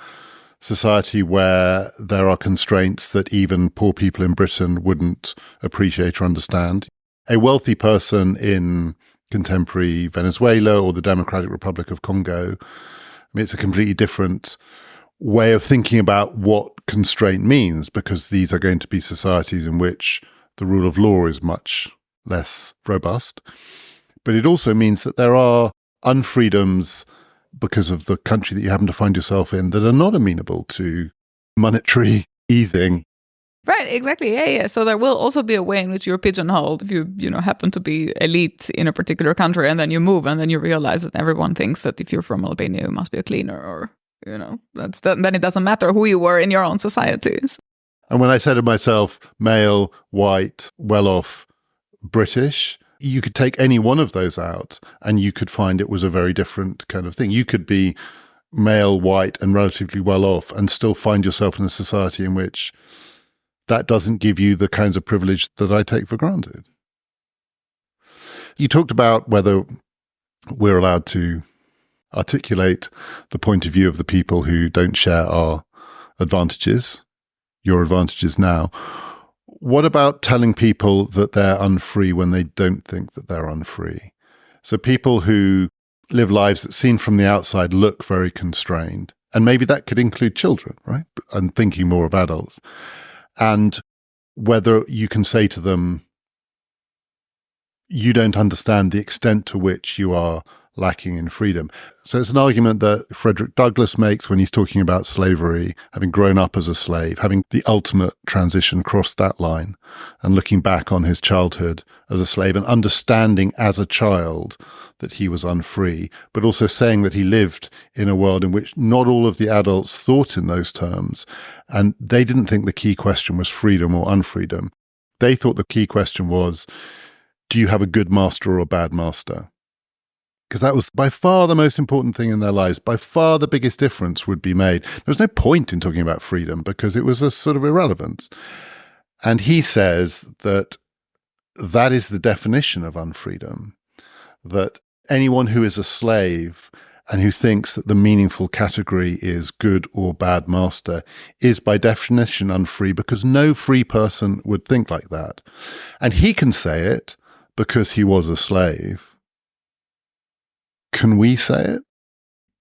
society where there are constraints that even poor people in Britain wouldn't appreciate or understand. A wealthy person in contemporary Venezuela or the Democratic Republic of Congo, I mean, it's a completely different way of thinking about what constraint means, because these are going to be societies in which the rule of law is much less robust. But it also means that there are unfreedoms because of the country that you happen to find yourself in that are not amenable to monetary easing. Right, exactly. Yeah. So there will also be a way in which you're pigeonholed if you happen to be elite in a particular country, and then you move and then you realize that everyone thinks that if you're from Albania, you must be a cleaner, or then it doesn't matter who you were in your own societies. And when I said to myself, male, white, well-off, British, you could take any one of those out and you could find it was a very different kind of thing. You could be male, white, and relatively well-off and still find yourself in a society in which that doesn't give you the kinds of privilege that I take for granted. You talked about whether we're allowed to articulate the point of view of the people who don't share our advantages, your advantages now. What about telling people that they're unfree when they don't think that they're unfree? So people who live lives that seen from the outside look very constrained, and maybe that could include children, right? I'm thinking more of adults. And whether you can say to them, you don't understand the extent to which you are lacking in freedom. So it's an argument that Frederick Douglass makes when he's talking about slavery, having grown up as a slave, having the ultimate transition crossed that line and looking back on his childhood as a slave and understanding as a child that he was unfree, but also saying that he lived in a world in which not all of the adults thought in those terms. And they didn't think the key question was freedom or unfreedom. They thought the key question was, do you have a good master or a bad master? Because that was by far the most important thing in their lives. By far the biggest difference would be made. There was no point in talking about freedom because it was a sort of irrelevance. And he says that that is the definition of unfreedom, that anyone who is a slave and who thinks that the meaningful category is good or bad master is by definition unfree, because no free person would think like that. And he can say it because he was a slave. Can we say it?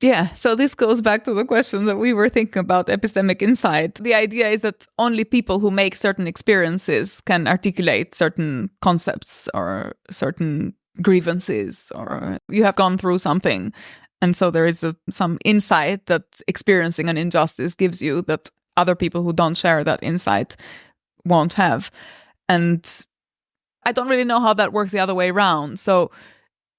Yeah, so this goes back to the question that we were thinking about epistemic insight. The idea is that only people who make certain experiences can articulate certain concepts or certain grievances, or you have gone through something. And so there is some insight that experiencing an injustice gives you that other people who don't share that insight won't have. And I don't really know how that works the other way around. So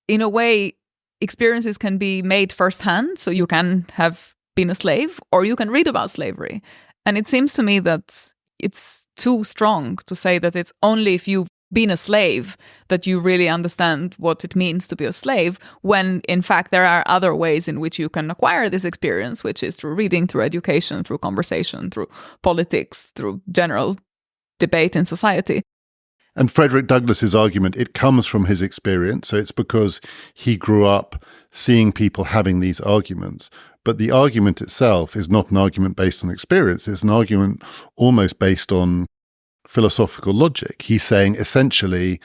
in a way, experiences can be made firsthand, so you can have been a slave, or you can read about slavery. And it seems to me that it's too strong to say that it's only if you've been a slave that you really understand what it means to be a slave, when in fact there are other ways in which you can acquire this experience, which is through reading, through education, through conversation, through politics, through general debate in society. And Frederick Douglass's argument, it comes from his experience. So it's because he grew up seeing people having these arguments. But the argument itself is not an argument based on experience. It's an argument almost based on philosophical logic. He's saying essentially,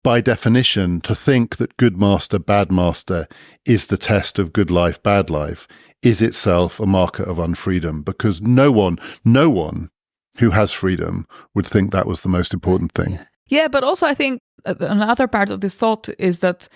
by definition, to think that good master, bad master is the test of good life, bad life, is itself a marker of unfreedom, because no one who has freedom would think that was the most important thing. Yeah, but also I think another part of this thought is that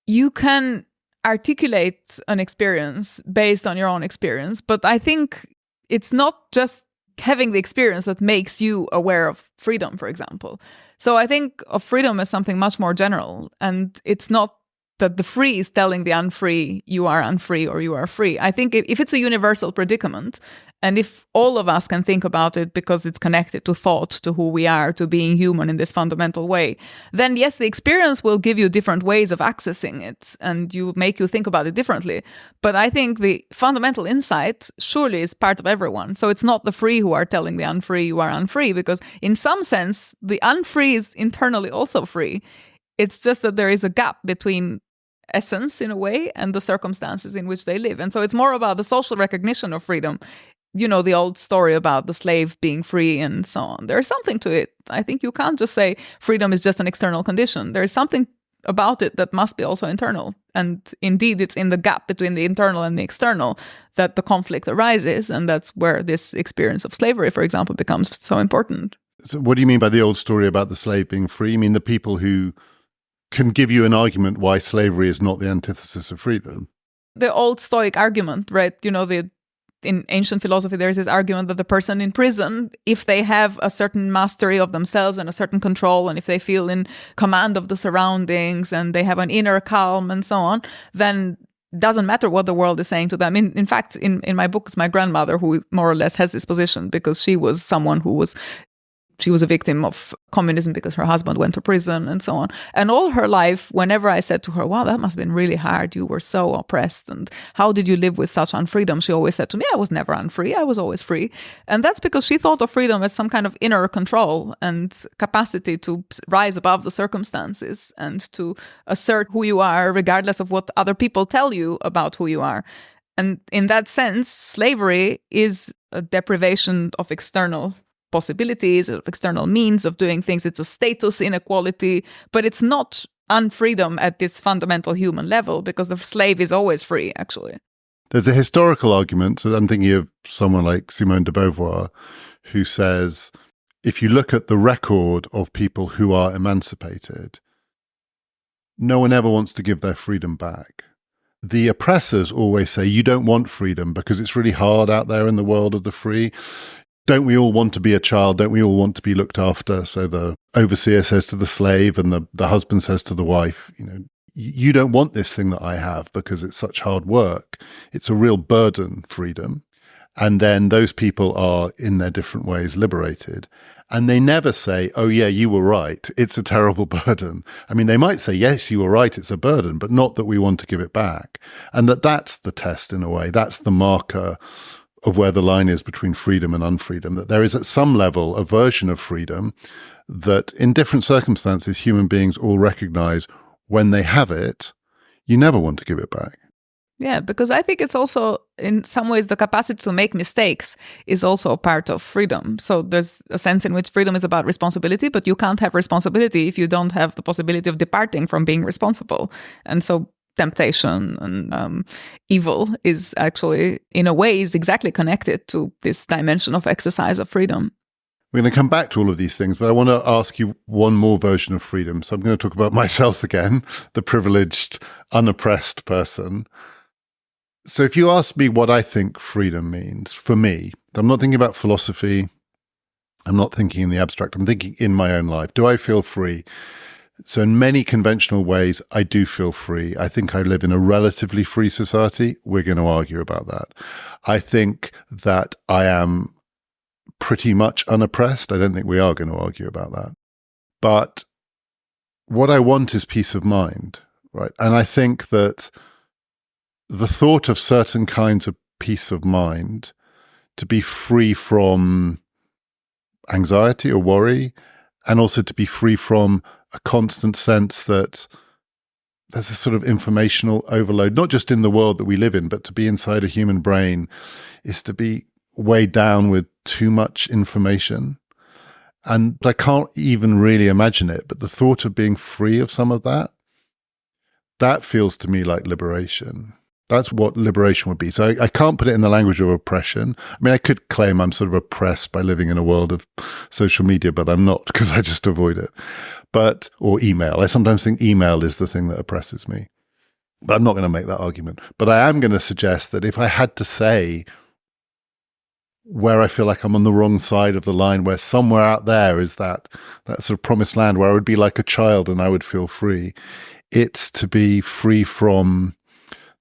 you can articulate an experience based on your own experience, but I think it's not just having the experience that makes you aware of freedom, for example. So I think of freedom as something much more general, and it's not that the free is telling the unfree, you are unfree or you are free. I think if it's a universal predicament, and if all of us can think about it because it's connected to thought, to who we are, to being human in this fundamental way, then yes, the experience will give you different ways of accessing it and make you think about it differently. But I think the fundamental insight surely is part of everyone. So it's not the free who are telling the unfree you are unfree, because in some sense, the unfree is internally also free. It's just that there is a gap between essence in a way and the circumstances in which they live. And so it's more about the social recognition of freedom. You know, the old story about the slave being free and so on. There's something to it. I think you can't just say freedom is just an external condition. There's something about it that must be also internal. And indeed, it's in the gap between the internal and the external that the conflict arises. And that's where this experience of slavery, for example, becomes so important. So what do you mean by the old story about the slave being free? You mean the people who can give you an argument why slavery is not the antithesis of freedom? The old Stoic argument, right? You know, in ancient philosophy, there's this argument that the person in prison, if they have a certain mastery of themselves and a certain control, and if they feel in command of the surroundings and they have an inner calm and so on, then doesn't matter what the world is saying to them. In fact, in my book, it's my grandmother who more or less has this position, because she was someone who was a victim of communism because her husband went to prison and so on. And all her life, whenever I said to her, wow, that must have been really hard. You were so oppressed. And how did you live with such unfreedom? She always said to me, I was never unfree. I was always free. And that's because she thought of freedom as some kind of inner control and capacity to rise above the circumstances and to assert who you are, regardless of what other people tell you about who you are. And in that sense, slavery is a deprivation of external possibilities, of external means of doing things. It's a status inequality, but it's not unfreedom at this fundamental human level, because the slave is always free, actually. There's a historical argument. So I'm thinking of someone like Simone de Beauvoir, who says, if you look at the record of people who are emancipated, no one ever wants to give their freedom back. The oppressors always say, you don't want freedom because it's really hard out there in the world of the free. Don't we all want to be a child? Don't we all want to be looked after? So the overseer says to the slave, and the husband says to the wife, you don't want this thing that I have because it's such hard work. It's a real burden, freedom. And then those people are, in their different ways, liberated. And they never say, oh yeah, you were right. It's a terrible burden. I mean, they might say, yes, you were right. It's a burden, but not that we want to give it back. And that's the test in a way. That's the marker of where the line is between freedom and unfreedom, that there is at some level a version of freedom that in different circumstances, human beings all recognize when they have it, you never want to give it back. Yeah, because I think it's also, in some ways, the capacity to make mistakes is also a part of freedom. So there's a sense in which freedom is about responsibility, but you can't have responsibility if you don't have the possibility of departing from being responsible. And so temptation and evil is actually, in a way, is exactly connected to this dimension of exercise of freedom. We're going to come back to all of these things, but I want to ask you one more version of freedom. So I'm going to talk about myself again, the privileged, unoppressed person. So if you ask me what I think freedom means, for me, I'm not thinking about philosophy. I'm not thinking in the abstract. I'm thinking in my own life. Do I feel free? So in many conventional ways, I do feel free. I think I live in a relatively free society. We're going to argue about that. I think that I am pretty much unoppressed. I don't think we are going to argue about that. But what I want is peace of mind, right? And I think that the thought of certain kinds of peace of mind, to be free from anxiety or worry, and also to be free from a constant sense that there's a sort of informational overload, not just in the world that we live in, but to be inside a human brain is to be weighed down with too much information. And I can't even really imagine it, but the thought of being free of some of that, that feels to me like liberation. That's what liberation would be. So I can't put it in the language of oppression. I mean, I could claim I'm sort of oppressed by living in a world of social media, but I'm not, because I just avoid it. Or email. I sometimes think email is the thing that oppresses me. But I'm not going to make that argument. But I am going to suggest that if I had to say where I feel like I'm on the wrong side of the line, where somewhere out there is that sort of promised land where I would be like a child and I would feel free, it's to be free from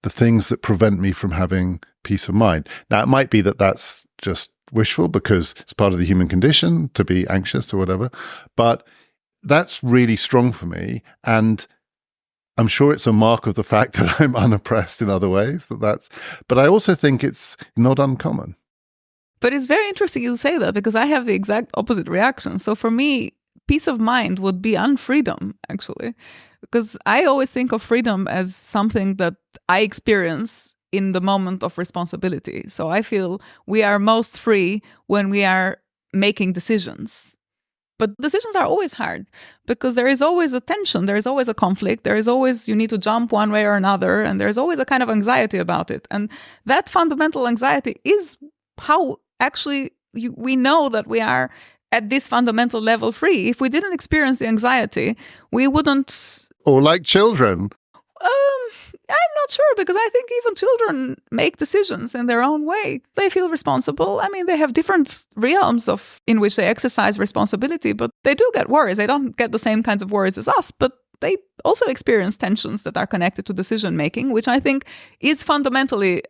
the things that prevent me from having peace of mind. Now, it might be that that's just wishful because it's part of the human condition to be anxious or whatever, but that's really strong for me. And I'm sure it's a mark of the fact that I'm unoppressed in other ways. But I also think it's not uncommon. But it's very interesting you say that, because I have the exact opposite reaction. So for me, peace of mind would be unfreedom, actually. Because I always think of freedom as something that I experience in the moment of responsibility. So I feel we are most free when we are making decisions. But decisions are always hard because there is always a tension, there is always a conflict, there is always, you need to jump one way or another, and there's always a kind of anxiety about it. And that fundamental anxiety is how actually we know that we are at this fundamental level free. If we didn't experience the anxiety, we wouldn't. Or like children. I'm not sure, because I think even children make decisions in their own way. They feel responsible. I mean, they have different realms in which they exercise responsibility, but they do get worries. They don't get the same kinds of worries as us, but they also experience tensions that are connected to decision making, which I think is fundamentally,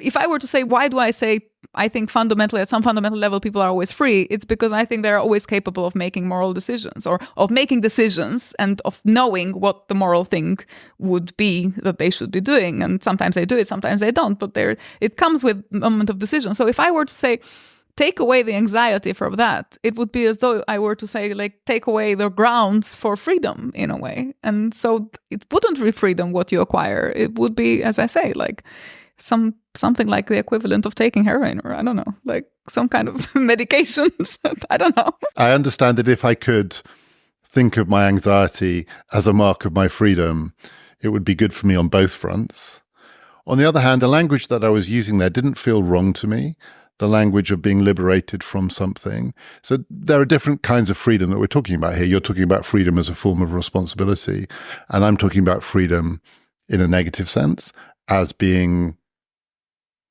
if I were to say, why do I say I think fundamentally, at some fundamental level, people are always free? It's because I think they're always capable of making moral decisions, or of making decisions and of knowing what the moral thing would be that they should be doing. And sometimes they do it, sometimes they don't, but it comes with a moment of decision. So if I were to say, take away the anxiety from that, it would be as though I were to say, like, take away the grounds for freedom in a way. And so it wouldn't be freedom what you acquire. It would be, as I say, like something like the equivalent of taking heroin, or I don't know, like some kind of medications. I don't know. I understand that if I could think of my anxiety as a mark of my freedom, it would be good for me on both fronts. On the other hand, the language that I was using there didn't feel wrong to me. The language of being liberated from something. So there are different kinds of freedom that we're talking about here. You're talking about freedom as a form of responsibility, and I'm talking about freedom in a negative sense as being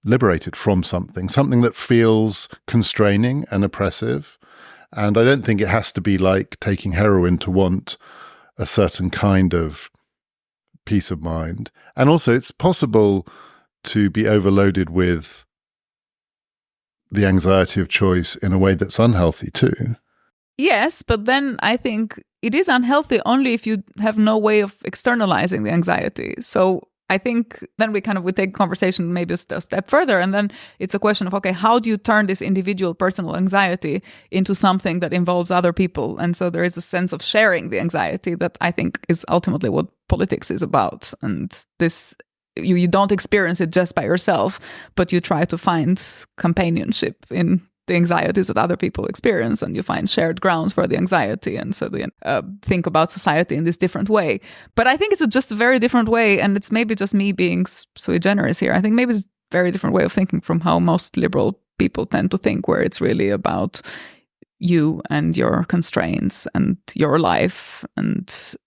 liberated from something that feels constraining and oppressive. And I don't think it has to be like taking heroin to want a certain kind of peace of mind. And also it's possible to be overloaded with the anxiety of choice in a way that's unhealthy too. Yes, but then I think it is unhealthy only if you have no way of externalizing the anxiety. So I think then we take conversation maybe a step further, and then it's a question of, okay, how do you turn this individual personal anxiety into something that involves other people? And so there is a sense of sharing the anxiety that I think is ultimately what politics is about. And this, you don't experience it just by yourself, but you try to find companionship in the anxieties that other people experience, and you find shared grounds for the anxiety, and so they think about society in this different way. But I think it's just a very different way, and it's maybe just me being sui generis here. I think maybe it's a very different way of thinking from how most liberal people tend to think, where it's really about you and your constraints and your life and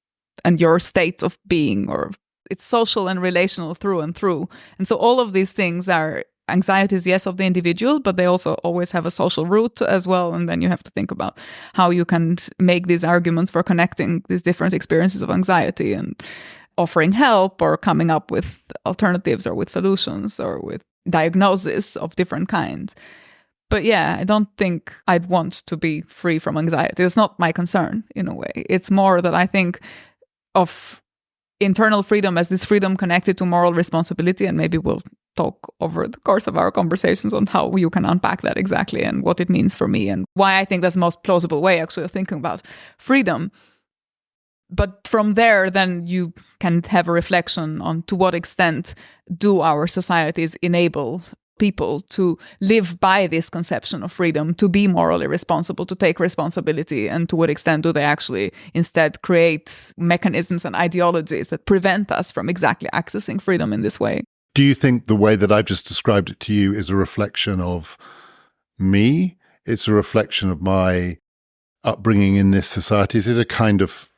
your state of being, or it's social and relational through and through. And so all of these things are anxieties, yes, of the individual, but they also always have a social root as well. And then you have to think about how you can make these arguments for connecting these different experiences of anxiety and offering help, or coming up with alternatives, or with solutions, or with diagnosis of different kinds. But yeah, I don't think I'd want to be free from anxiety. It's not my concern in a way. It's more that I think of internal freedom as this freedom connected to moral responsibility, and maybe we'll talk over the course of our conversations on how you can unpack that exactly and what it means for me, and why I think that's the most plausible way actually of thinking about freedom. But from there, then you can have a reflection on to what extent do our societies enable people to live by this conception of freedom, to be morally responsible, to take responsibility, and to what extent do they actually instead create mechanisms and ideologies that prevent us from exactly accessing freedom in this way. Do you think the way that I've just described it to you is a reflection of me? It's a reflection of my upbringing in this society? Is it a kind of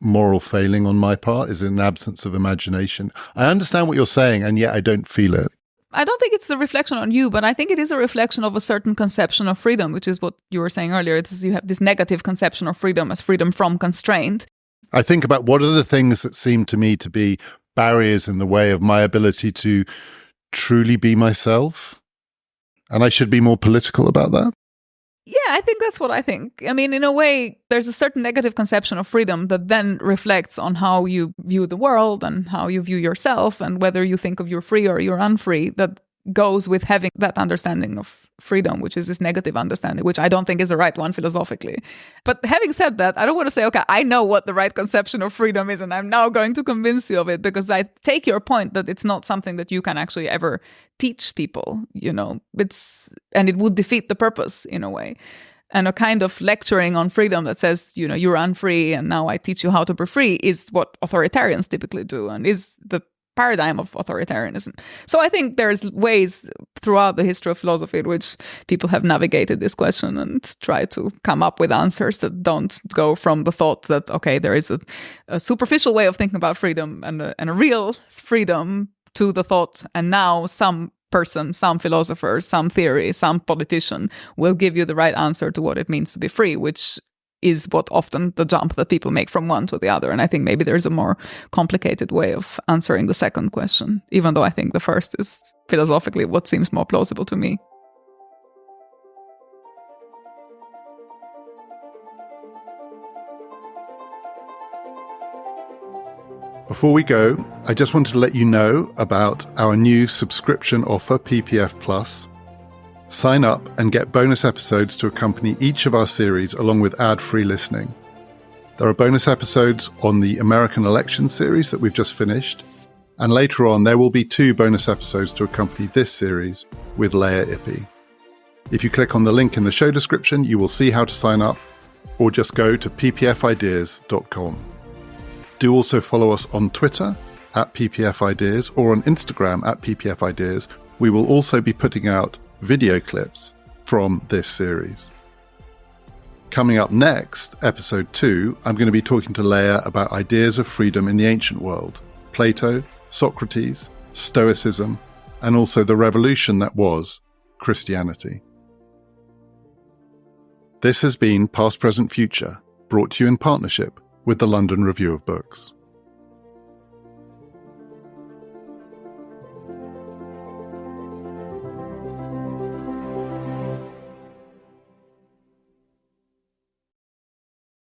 moral failing on my part? Is it an absence of imagination? I understand what you're saying, and yet I don't feel it. I don't think it's a reflection on you, but I think it is a reflection of a certain conception of freedom, which is what you were saying earlier. You have this negative conception of freedom as freedom from constraint. I think about what are the things that seem to me to be barriers in the way of my ability to truly be myself. And I should be more political about that. Yeah, I think that's what I think. I mean, in a way, there's a certain negative conception of freedom that then reflects on how you view the world and how you view yourself, and whether you think of you're free or you're unfree, that goes with having that understanding of freedom, which is this negative understanding, which I don't think is the right one philosophically. But having said that, I don't want to say, okay, I know what the right conception of freedom is, and I'm now going to convince you of it, because I take your point that it's not something that you can actually ever teach people, and it would defeat the purpose in a way. And a kind of lecturing on freedom that says, you're unfree and now I teach you how to be free, is what authoritarians typically do, and is the paradigm of authoritarianism. So I think there's ways throughout the history of philosophy in which people have navigated this question and try to come up with answers that don't go from the thought that, okay, there is a superficial way of thinking about freedom and a real freedom, to the thought, and now some person, some philosopher, some theory, some politician will give you the right answer to what it means to be free, which is what often the jump that people make from one to the other. And I think maybe there's a more complicated way of answering the second question, even though I think the first is philosophically what seems more plausible to me. Before we go, I just wanted to let you know about our new subscription offer, PPF Plus. Sign up and get bonus episodes to accompany each of our series along with ad-free listening. There are bonus episodes on the American election series that we've just finished, and later on there will be 2 bonus episodes to accompany this series with Leah Ippy. If you click on the link in the show description, you will see how to sign up, or just go to ppfideas.com. Do also follow us on Twitter @ppfideas or on Instagram @ppfideas. We will also be putting out video clips from this series. Coming up next, episode 2, I'm going to be talking to Leah about ideas of freedom in the ancient world, Plato, Socrates, Stoicism, and also the revolution that was Christianity. This has been Past, Present, Future, brought to you in partnership with the London Review of Books.